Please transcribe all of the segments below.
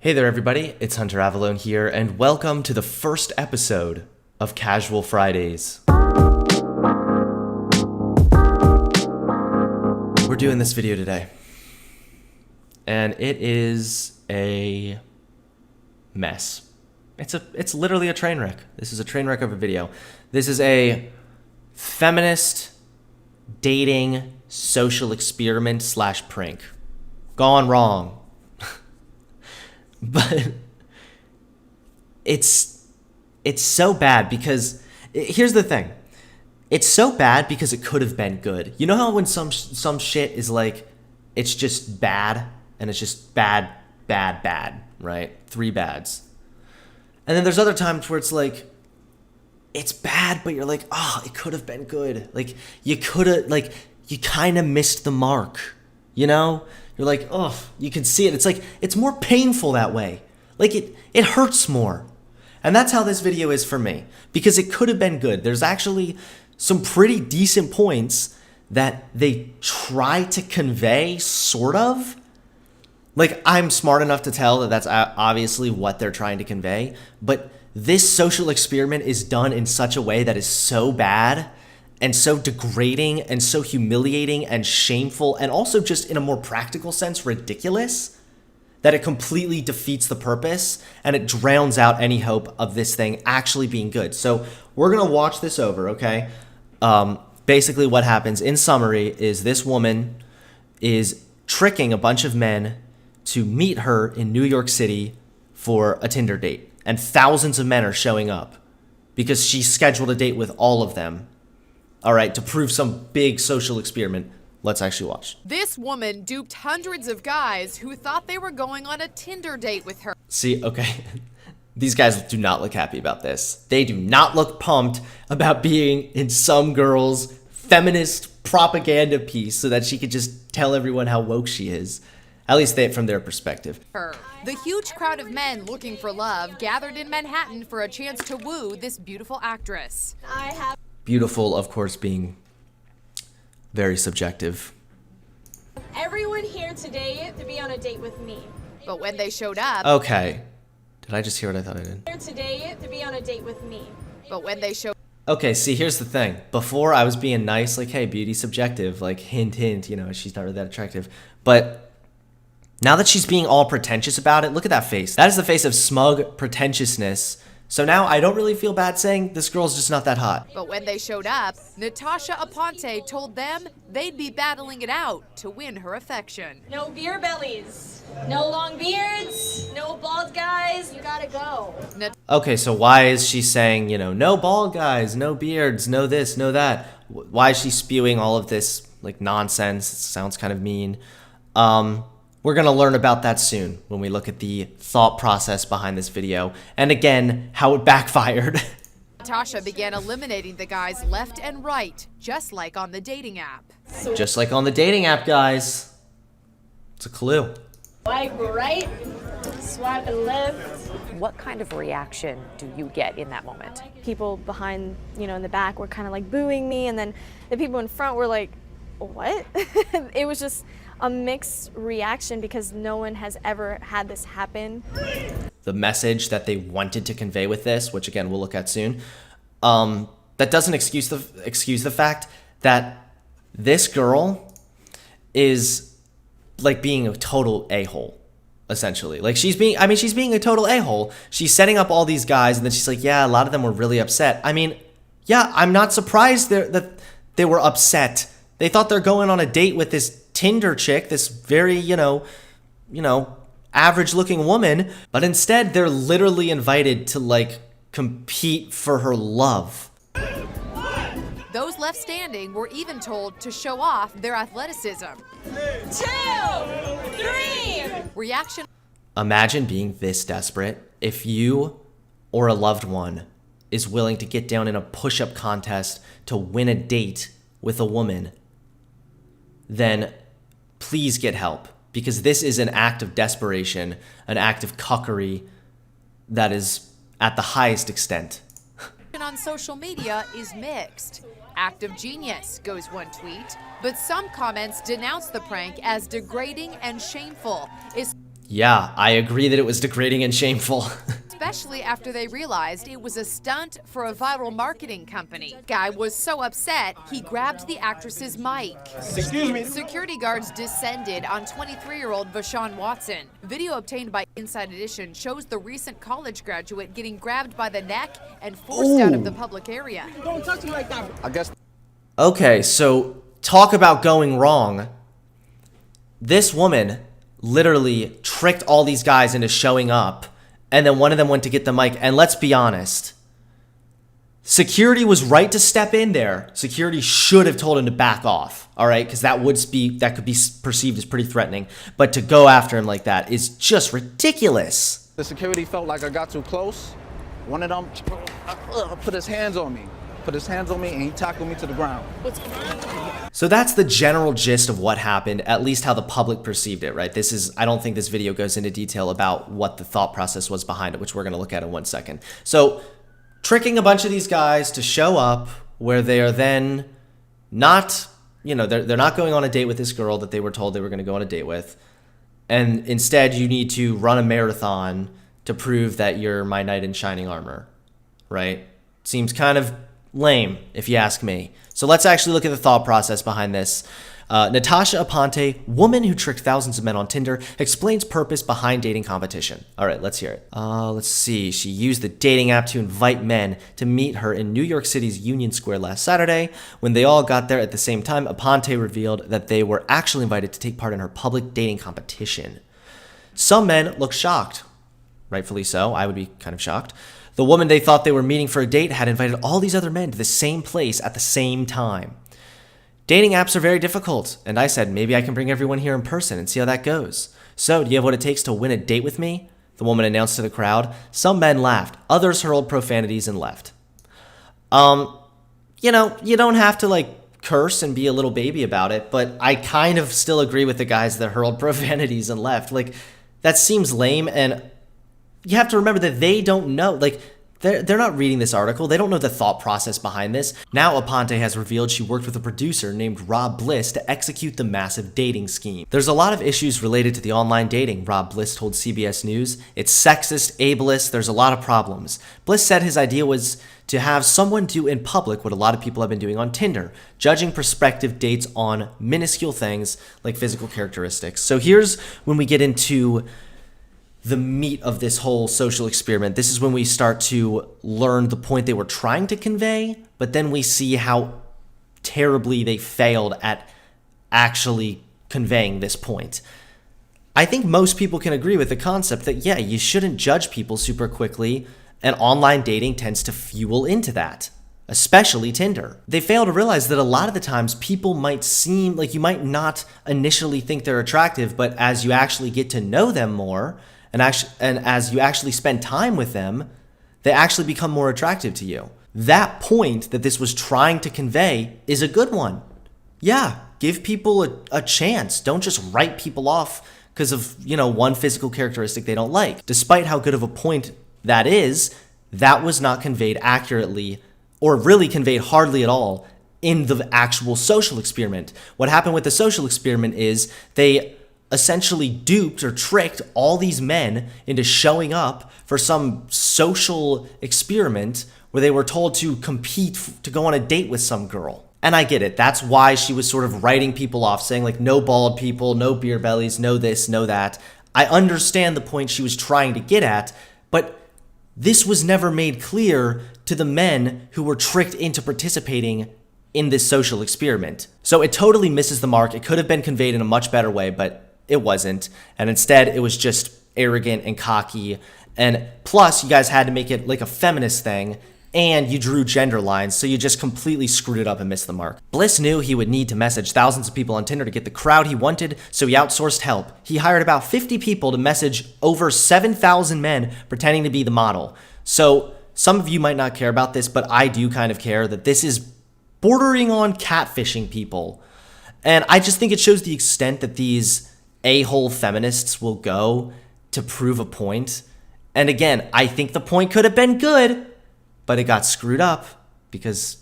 Hey there everybody, it's Hunter Avalone here, and welcome to the first episode of Casual Fridays. We're doing this video today, and it is a mess. It's literally a train wreck. This is a train wreck of a video. This is a feminist dating social experiment / prank. Gone wrong. But it's so bad because here's the thing. It's so bad because it could have been good. You know how when some shit is like, it's just bad and it's just bad, right? 3 bads. And then there's other times where it's like, it's bad, but you're like, oh, it could have been good. Like you could have, like you kind of missed the mark, you know? You're like, oh, you can see it. It's like, it's more painful that way. Like it hurts more. And that's how this video is for me, because it could have been good. There's actually some pretty decent points that they try to convey, sort of. Like, I'm smart enough to tell that that's obviously what they're trying to convey, but this social experiment is done in such a way that is so bad and so degrading and so humiliating and shameful, and also just in a more practical sense, ridiculous, that it completely defeats the purpose and it drowns out any hope of this thing actually being good. So we're gonna watch this over, okay? Basically what happens in summary is this woman is tricking a bunch of men to meet her in New York City for a Tinder date. And thousands of men are showing up because she scheduled a date with all of them. All right, to prove some big social experiment. Let's actually watch. This woman duped hundreds of guys who thought they were going on a Tinder date with her. See, okay, these guys do not look happy about this. They do not look pumped about being in some girl's feminist propaganda piece so that she could just tell everyone how woke she is. At least from their perspective. The huge crowd of men looking for love gathered in Manhattan for a chance to woo this beautiful actress. Beautiful, of course, being very subjective. Everyone here today to be on a date with me. But when they showed up... Okay. Did I just hear what I thought I did? Here today to be on a date with me. But when they showed... Okay, see, here's the thing. Before, I was being nice, like, hey, beauty's subjective, like, hint, hint, you know, she's not really that attractive. But now that she's being all pretentious about it, look at that face. That is the face of smug pretentiousness. So now I don't really feel bad saying this girl's just not that hot. But when they showed up, Natasha Aponte told them they'd be battling it out to win her affection. No beer bellies, no long beards, no bald guys, you gotta go. Okay, so why is she saying, you know, no bald guys, no beards, no this, no that? Why is she spewing all of this, like, nonsense? It sounds kind of mean. We're going to learn about that soon when we look at the thought process behind this video. And again, how it backfired. Natasha began eliminating the guys left and right, just like on the dating app. Just like on the dating app, guys. It's a clue. Swipe right, swipe left. What kind of reaction do you get in that moment? People behind, in the back were kind of like booing me, and then the people in front were like, what? It was just a mixed reaction because no one has ever had this happen. The message that they wanted to convey with this, which again we'll look at soon, that doesn't excuse the fact that this girl is like being a total a-hole, essentially. Like she's being a total a-hole. She's setting up all these guys, and then she's like, yeah, a lot of them were really upset. I mean, yeah, I'm not surprised that they were upset. They thought they're going on a date with this Tinder chick, this very, average-looking woman, but instead they're literally invited to, like, compete for her love. Those left standing were even told to show off their athleticism. 2, 3. Reaction. Imagine being this desperate if you or a loved one is willing to get down in a push-up contest to win a date with a woman. Then please get help, because this is an act of desperation, an act of cuckery that is at the highest extent. On social media is mixed. Act of genius, goes one tweet, but some comments denounce the prank as degrading and shameful. Yeah, I agree that it was degrading and shameful. Especially after they realized it was a stunt for a viral marketing company. Guy was so upset, he grabbed the actress's mic. Excuse me. Security guards descended on 23-year-old Vashawn Watson. Video obtained by Inside Edition shows the recent college graduate getting grabbed by the neck and forced out of the public area. Don't touch me like that. I guess. Okay, so talk about going wrong. This woman literally tricked all these guys into showing up, and then one of them went to get the mic. And let's be honest, security was right to step in there. Security should have told him to back off, all right? Because that could be perceived as pretty threatening. But to go after him like that is just ridiculous. The security felt like I got too close. One of them put his hands on me. And he tackled me to the ground. So that's the general gist of what happened, at least how the public perceived it, right? I don't think this video goes into detail about what the thought process was behind it, which we're going to look at in 1 second. So tricking a bunch of these guys to show up where they are then not, they're not going on a date with this girl that they were told they were going to go on a date with. And instead you need to run a marathon to prove that you're my knight in shining armor, right? Seems kind of lame, if you ask me. So let's actually look at the thought process behind this. Natasha Aponte, woman who tricked thousands of men on Tinder, explains purpose behind dating competition. All right, let's hear it. Let's see. She used the dating app to invite men to meet her in New York City's Union Square last Saturday. When they all got there at the same time, Aponte revealed that they were actually invited to take part in her public dating competition. Some men looked shocked. Rightfully so. I would be kind of shocked. The woman they thought they were meeting for a date had invited all these other men to the same place at the same time. Dating apps are very difficult, and I said maybe I can bring everyone here in person and see how that goes. So, do you have what it takes to win a date with me? The woman announced to the crowd. Some men laughed, others hurled profanities and left. You don't have to curse and be a little baby about it, but I kind of still agree with the guys that hurled profanities and left. That seems lame, and you have to remember that they don't know, they're not reading this article. They don't know the thought process behind this. Now Aponte has revealed she worked with a producer named Rob Bliss to execute the massive dating scheme. There's a lot of issues related to the online dating, Rob Bliss told CBS News. It's sexist, ableist, there's a lot of problems. Bliss said his idea was to have someone do in public what a lot of people have been doing on Tinder, judging prospective dates on minuscule things like physical characteristics. So here's when we get into the meat of this whole social experiment. This is when we start to learn the point they were trying to convey, but then we see how terribly they failed at actually conveying this point. I think most people can agree with the concept that, yeah, you shouldn't judge people super quickly, and online dating tends to fuel into that, especially Tinder. They fail to realize that a lot of the times people might seem like you might not initially think they're attractive, but as you actually get to know them more, and as you actually spend time with them, they actually become more attractive to you. That point that this was trying to convey is a good one. Yeah, give people a chance. Don't just write people off because of, one physical characteristic they don't like. Despite how good of a point that is, that was not conveyed accurately, or really conveyed hardly at all, in the actual social experiment. What happened with the social experiment is they essentially duped or tricked all these men into showing up for some social experiment where they were told to compete to go on a date with some girl. And I get it. That's why she was sort of writing people off, saying no bald people, no beer bellies, no this, no that. I understand the point she was trying to get at, but this was never made clear to the men who were tricked into participating in this social experiment. So it totally misses the mark. It could have been conveyed in a much better way, but it wasn't, and instead it was just arrogant and cocky, and plus you guys had to make it like a feminist thing, and you drew gender lines, so you just completely screwed it up and missed the mark. Bliss knew he would need to message thousands of people on Tinder to get the crowd he wanted, so he outsourced help. He hired about 50 people to message over 7,000 men pretending to be the model. So some of you might not care about this, but I do kind of care that this is bordering on catfishing people. And I just think it shows the extent that these a-hole feminists will go to prove a point. And again, I think the point could have been good, but it got screwed up because,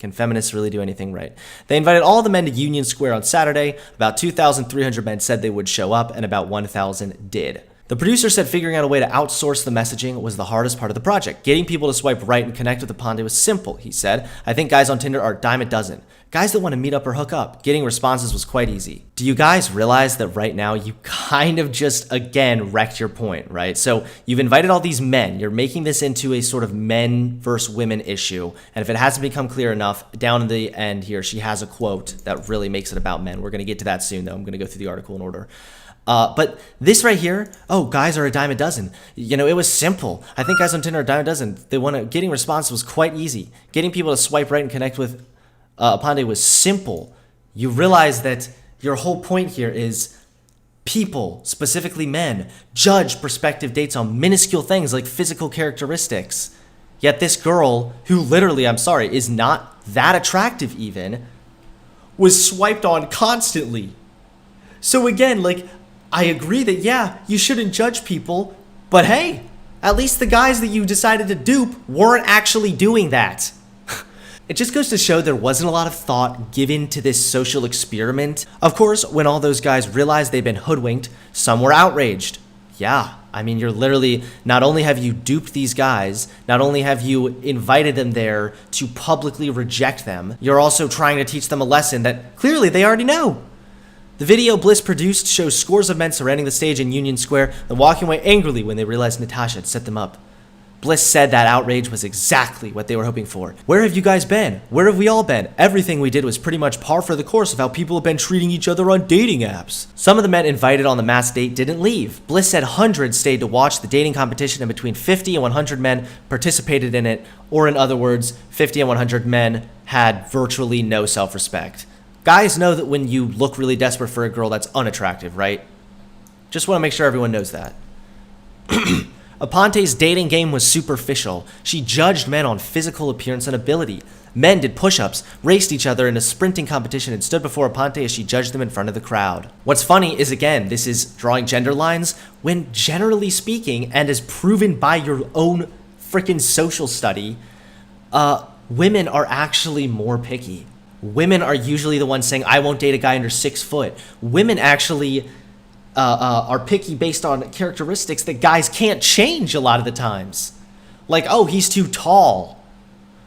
Can feminists really do anything right? They invited all the men to Union Square on Saturday. About 2,300 men said they would show up, and about 1,000 did. The producer said figuring out a way to outsource the messaging was the hardest part of the project. Getting people to swipe right and connect with the Aponte was simple, he said. I think guys on Tinder are a dime a dozen. Guys that want to meet up or hook up. Getting responses was quite easy. Do you guys realize that right now you kind of just, again, wrecked your point, right? So you've invited all these men. You're making this into a sort of men versus women issue. And if it hasn't become clear enough, down in the end here, she has a quote that really makes it about men. We're going to get to that soon, though. I'm going to go through the article in order. But this right here, oh, guys are a dime a dozen. You know, it was simple. I think guys on Tinder are a dime a dozen. Getting responses was quite easy. Getting people to swipe right and connect with Aponte was simple. You realize that your whole point here is people, specifically men, judge prospective dates on minuscule things like physical characteristics. Yet this girl, who literally, I'm sorry, is not that attractive even, was swiped on constantly. So again, like, I agree that, yeah, you shouldn't judge people, but hey, at least the guys that you decided to dupe weren't actually doing that. It just goes to show there wasn't a lot of thought given to this social experiment. Of course, when all those guys realized they'd been hoodwinked, some were outraged. Yeah, I mean, you're literally, not only have you duped these guys, not only have you invited them there to publicly reject them, you're also trying to teach them a lesson that clearly they already know. The video Bliss produced shows scores of men surrounding the stage in Union Square and walking away angrily when they realized Natasha had set them up. Bliss said that outrage was exactly what they were hoping for. Where have you guys been? Where have we all been? Everything we did was pretty much par for the course of how people have been treating each other on dating apps. Some of the men invited on the mass date didn't leave. Bliss said hundreds stayed to watch the dating competition, and between 50 and 100 men participated in it, or in other words, 50 and 100 men had virtually no self-respect. Guys know that when you look really desperate for a girl, that's unattractive, right? Just want to make sure everyone knows that. Aponte's dating game was superficial. She judged men on physical appearance and ability. Men did push-ups, raced each other in a sprinting competition, and stood before Aponte as she judged them in front of the crowd. What's funny is, again, this is drawing gender lines, when generally speaking, and as proven by your own freaking social study, women are actually more picky. Women are usually the ones saying, I won't date a guy under 6 foot. Women actually are picky based on characteristics that guys can't change a lot of the times. Like, oh, he's too tall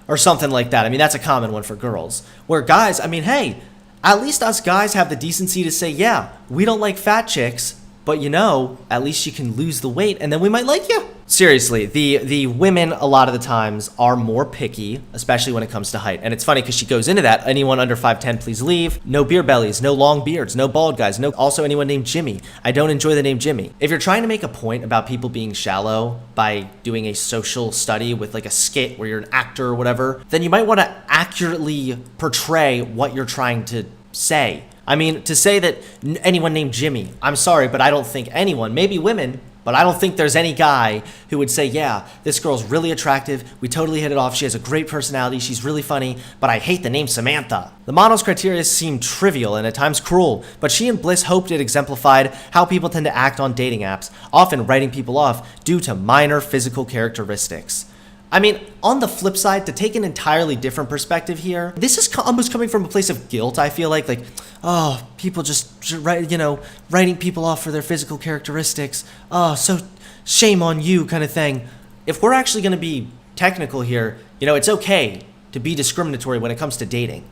or something like that. I mean, that's a common one for girls. Where guys, I mean, hey, at least us guys have the decency to say, yeah, we don't like fat chicks, but you know, at least you can lose the weight and then we might like you. Seriously, the women a lot of the times are more picky, especially when it comes to height. And it's funny because she goes into that. Anyone under 5'10", please leave. No beer bellies, no long beards, no bald guys, no also anyone named Jimmy. I don't enjoy the name Jimmy. If you're trying to make a point about people being shallow by doing a social study with like a skit where you're an actor or whatever, then you might want to accurately portray what you're trying to say. I mean, to say that anyone named Jimmy, I'm sorry, but I don't think anyone, maybe women, but I don't think there's any guy who would say, yeah, this girl's really attractive, we totally hit it off, she has a great personality, she's really funny, but I hate the name Samantha. The model's criteria seemed trivial and at times cruel, but she and Bliss hoped it exemplified how people tend to act on dating apps, often writing people off due to minor physical characteristics. I mean, on the flip side, to take an entirely different perspective here, this is almost coming from a place of guilt, I feel like, oh, people just, writing people off for their physical characteristics. Oh, so shame on you kind of thing. If we're actually going to be technical here, it's okay to be discriminatory when it comes to dating.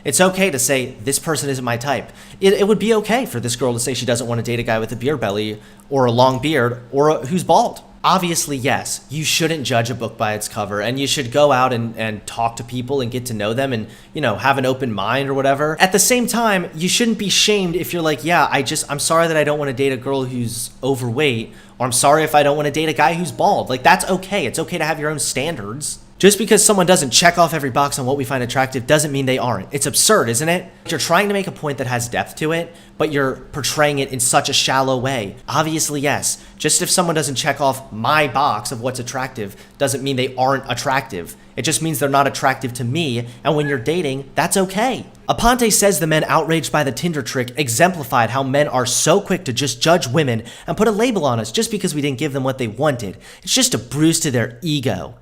It's okay to say, this person isn't my type. It would be okay for this girl to say she doesn't want to date a guy with a beer belly or a long beard or who's bald. Obviously, yes, you shouldn't judge a book by its cover, and you should go out and talk to people and get to know them and, have an open mind or whatever. At the same time, you shouldn't be shamed if you're like, yeah, I'm sorry that I don't want to date a girl who's overweight, or I'm sorry if I don't want to date a guy who's bald. Like, that's okay. It's okay to have your own standards. Just because someone doesn't check off every box on what we find attractive doesn't mean they aren't. It's absurd, isn't it? You're trying to make a point that has depth to it, but you're portraying it in such a shallow way. Obviously, yes. Just if someone doesn't check off my box of what's attractive doesn't mean they aren't attractive. It just means they're not attractive to me, and when you're dating, that's okay. Aponte says the men outraged by the Tinder trick exemplified how men are so quick to just judge women and put a label on us just because we didn't give them what they wanted. It's just a bruise to their ego.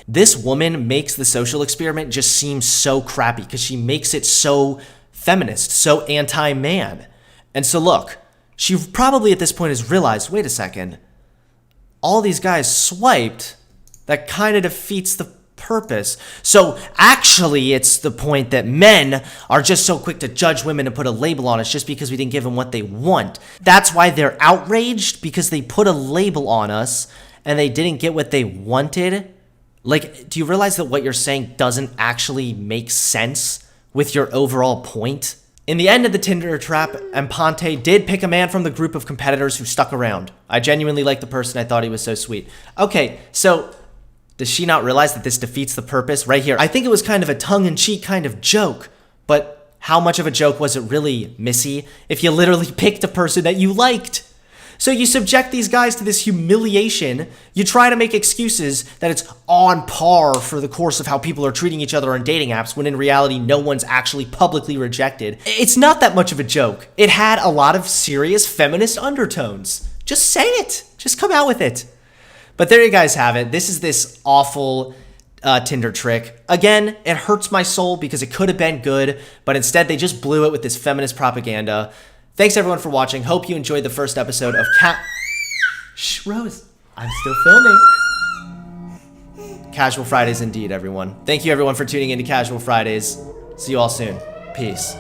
This woman makes the social experiment just seem so crappy because she makes it so feminist, so anti-man. And so look, she probably at this point has realized, wait a second, all these guys swiped, that kind of defeats the purpose. So actually, it's the point that men are just so quick to judge women and put a label on us just because we didn't give them what they want. That's why they're outraged, because they put a label on us and they didn't get what they wanted. Like, do you realize that what you're saying doesn't actually make sense with your overall point? In the end of the Tinder trap, Aponte did pick a man from the group of competitors who stuck around. I genuinely liked the person. I thought he was so sweet. Okay, so does she not realize that this defeats the purpose? Right here, I think it was kind of a tongue-in-cheek kind of joke, but how much of a joke was it really, Missy, if you literally picked a person that you liked? So you subject these guys to this humiliation, you try to make excuses that it's on par for the course of how people are treating each other on dating apps, when in reality, no one's actually publicly rejected. It's not that much of a joke. It had a lot of serious feminist undertones. Just say it. Just come out with it. But there you guys have it. This is this awful Tinder trick. Again, it hurts my soul because it could have been good, but instead they just blew it with this feminist propaganda. Thanks everyone for watching. Hope you enjoyed the first episode of Shh, Rose, I'm still filming. Casual Fridays indeed, everyone. Thank you everyone for tuning into Casual Fridays. See you all soon. Peace.